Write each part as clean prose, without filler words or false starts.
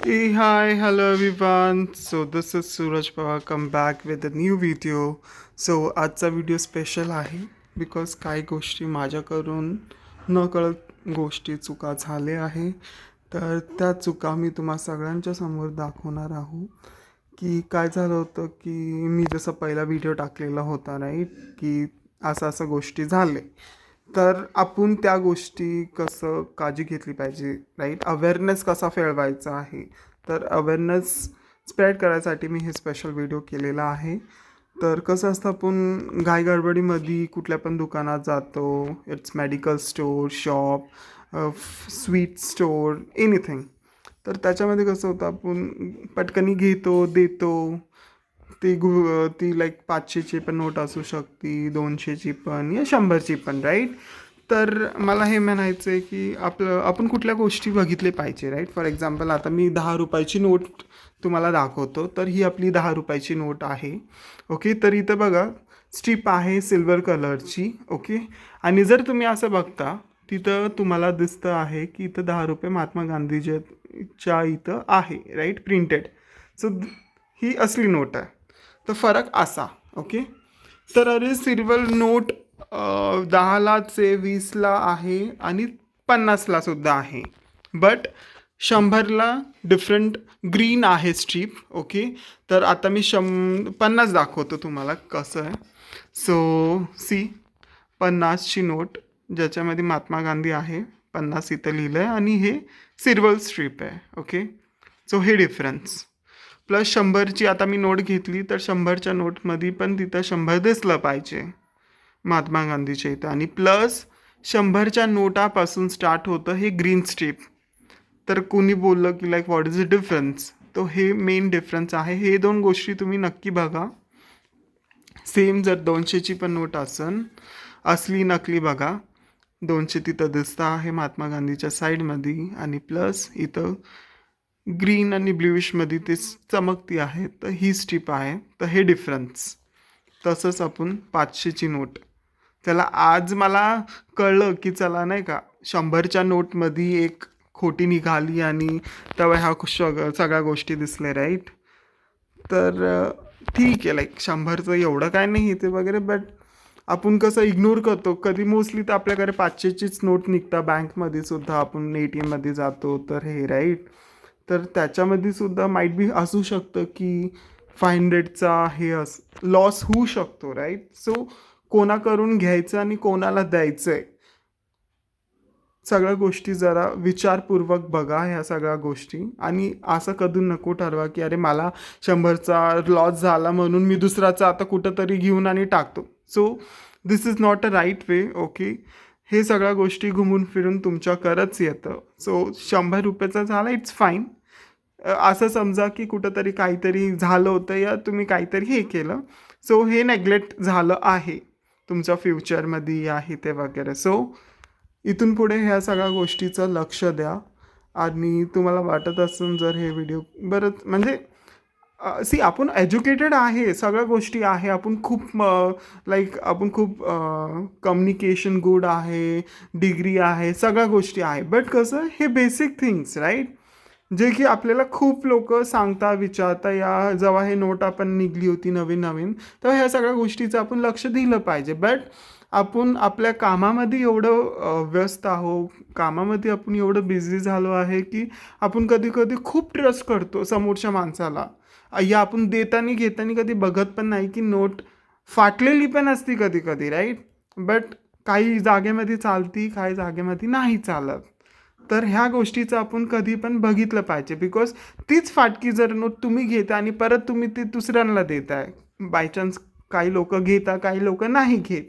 Hey, hi, hello everyone. So this is Suraj Pawar. Come back with a new video. So आजचा video special आहे because काही गोष्टी माझ्याकडून नकळत गोष्टी चुका झाल्या आहे. तर त्या चुका मी तुम्हा सगळ्यांच्या समोर दाखवणार आहोत की काय झालं होतं की मी जसं पहिला व्हिडिओ टाकलेला होता राईट की असं असं गोष्टी झाले. तर आपण त्या गोष्टी कसं काळजी घेतली पाहिजे राईट अवेअरनेस कसा फैलवायचा आहे. तर अवेअरनेस स्प्रेड करायसाठी मी हे स्पेशल व्हिडिओ केलेला आहे. तर कसं असतं आपण घाई गडबडीमध्ये कुठल्या पण दुकानात जातो. It's medical store shop sweet store anything. तर त्याच्यामध्ये कसं होतं आपण पटकनी घेतो देतो. ती लाईक 500ची पण नोट असू शकते 200ची पण या 100ची पण राईट. तर मला हे म्हणायचं आहे की आपण कुठल्या गोष्टी बघितले पाहिजे राईट. फॉर एक्झाम्पल आता मी 10 रुपयाची नोट तुम्हाला दाखवतो. तर ही आपली 10 रुपयाची नोट आहे. ओके तर इथं बघा स्ट्रीप आहे सिल्वर कलरची. ओके आणि जर तुम्ही असं बघता तिथं तुम्हाला दिसतं आहे की इथं 10 रुपये महात्मा गांधीजीच्या इथं आहे राईट प्रिंटेड. सो ही असली नोट आहे. तर फरक असा ओके. तर अरे सिल्वर नोट 10ला 20ला आहे आणि 50ला सुद्धा आहे. बट 100ला डिफरंट ग्रीन आहे स्ट्रीप. ओके तर आता मी 50 दाखवतो तुम्हाला कसं आहे. सो सी 50ची नोट ज्याच्यामध्ये महात्मा गांधी आहे 50 इथं लिहिलं आहे आणि हे सिल्वर स्ट्रीप आहे. ओके सो हे डिफरन्स प्लस 100ची आता मी नोट घेतली तर 100च्या नोटमध्ये पण तिथं 100 दिसलं पाहिजे महात्मा गांधीच्या इथं आणि प्लस 100च्या नोटापासून स्टार्ट होतं हे ग्रीन स्ट्रीप. तर कोणी बोललं की like what is the difference. तो हे मेन डिफरन्स आहे. हे दोन गोष्टी तुम्ही नक्की बघा. सेम जर 200ची पण नोट असली नकली बघा. 200 तिथं दिसतं आहे महात्मा गांधीच्या साईडमध्ये आणि प्लस इथं ग्रीन आणि ब्ल्यूइशमध्ये ते चमकती आहे. तर ही स्ट्रीप आहे. तर हे डिफरन्स. तसंच आपण 500ची नोट त्याला आज मला कळलं की चला नाही का 100च्या नोटमध्ये एक खोटी निघाली आणि तेव्हा ह्या सगळ्या गोष्टी दिसल्या राईट. तर ठीक आहे लाईक 100चं एवढं काय नाही ते वगैरे. बट आपण कसं इग्नोर करतो कधी मोस्टली तर आपल्याकडे 500चीच नोट निघता. बँकमध्ये सुद्धा आपण ATMमध्ये जातो तर हे राईट. तर त्याच्यामध्ये सुद्धा माईट बी असू शकतं की 500चा हे लॉस होऊ शकतो राईट. सो कोणाकडून घ्यायचं आणि कोणाला द्यायचं आहे सगळ्या गोष्टी जरा विचारपूर्वक बघा ह्या सगळ्या गोष्टी. आणि असं कधी नको ठरवा की अरे मला 100चा लॉस झाला म्हणून मी दुसराचा आता कुठंतरी घेऊन आणि टाकतो. So this is not a right way. Okay हे सगळ्या गोष्टी घुमून फिरून तुमच्याकडंच येतं. सो 100 रुपयाचा झाला इट्स फाईन. असं समजा की कुठंतरी काहीतरी झालं होतं या तुम्ही काहीतरी हे केलं. सो हे नेग्लेक्ट झालं आहे तुमच्या फ्युचरमध्ये आहे ते वगैरे. सो इथून पुढे ह्या सगळ्या गोष्टीचं लक्ष द्या. आणि तुम्हाला वाटत असेल जर हे व्हिडिओ बरंच म्हणजे सी आपण एज्युकेटेड आहे सगळ्या गोष्टी आहे. आपण खूप लाईक आपण खूप कम्युनिकेशन गुड आहे डिग्री आहे सगळ्या गोष्टी आहे. बट कसं हे बेसिक थिंग्स राईट जे की आपल्याला खूप लोक सांगता विचारता. या जेव्हा हे नोट आपण निघली होती नवीन नवीन तेव्हा ह्या सगळ्या गोष्टीचं आपण लक्ष दिलं पाहिजे. बट आपण आपल्या कामामध्ये एवढं व्यस्त आहो कामामध्ये आपण एवढं बिझी झालो आहे की आपण कधी कधी खूप ट्रस्ट करतो समोरच्या माणसाला. या आपण देताना घेताना कधी बघत पण नाही की नोट फाटलेली पण असती कधी कधी राईट. बट काही जागेमध्ये चालती काही जागेमध्ये नाही चालत. तर ह्या गोष्टीचं आपण कधी पण बघितलं पाहिजे. बिकॉज तीच फाटकी जर नोट तुम्ही घेता आणि परत तुम्ही ती दुसऱ्यांना देताय बाय चान्स काही लोक घेता काही लोक नाही घेत.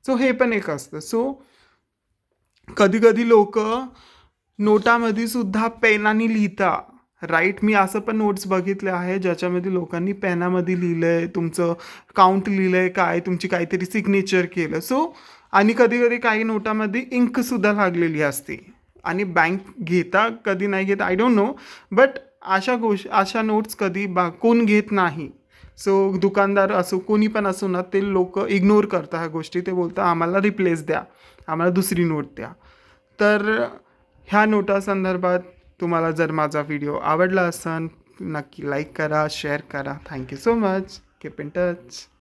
सो हे पण एक असतं. सो कधी कधी लोक नोटामध्ये सुद्धा पेनाने लिहिता राईट. मी असं पण नोट्स बघितले आहे ज्याच्यामध्ये लोकांनी पेनामध्ये लिहिलं आहे तुमचं काउंट लिहिलं आहे काय तुमची काहीतरी सिग्नेचर केलं. सो आणि कधी कधी काही नोटामध्ये इंकसुद्धा लागलेली असते. आणि बँक घेता कधी नाही घेत आय डोंट नो. बट अशा नोट्स कधी कोण घेत नाही. सो दुकानदार असो कोणी पण असो ना ते लोक इग्नोर करतात ह्या गोष्टी. ते बोलतात आम्हाला रिप्लेस द्या आम्हाला दुसरी नोट द्या. तर ह्या नोटा संदर्भात तुम्हाला जर माझा व्हिडिओ आवडला असेल नक्की लाईक करा, शेअर करा. Thank you so much. Keep in touch.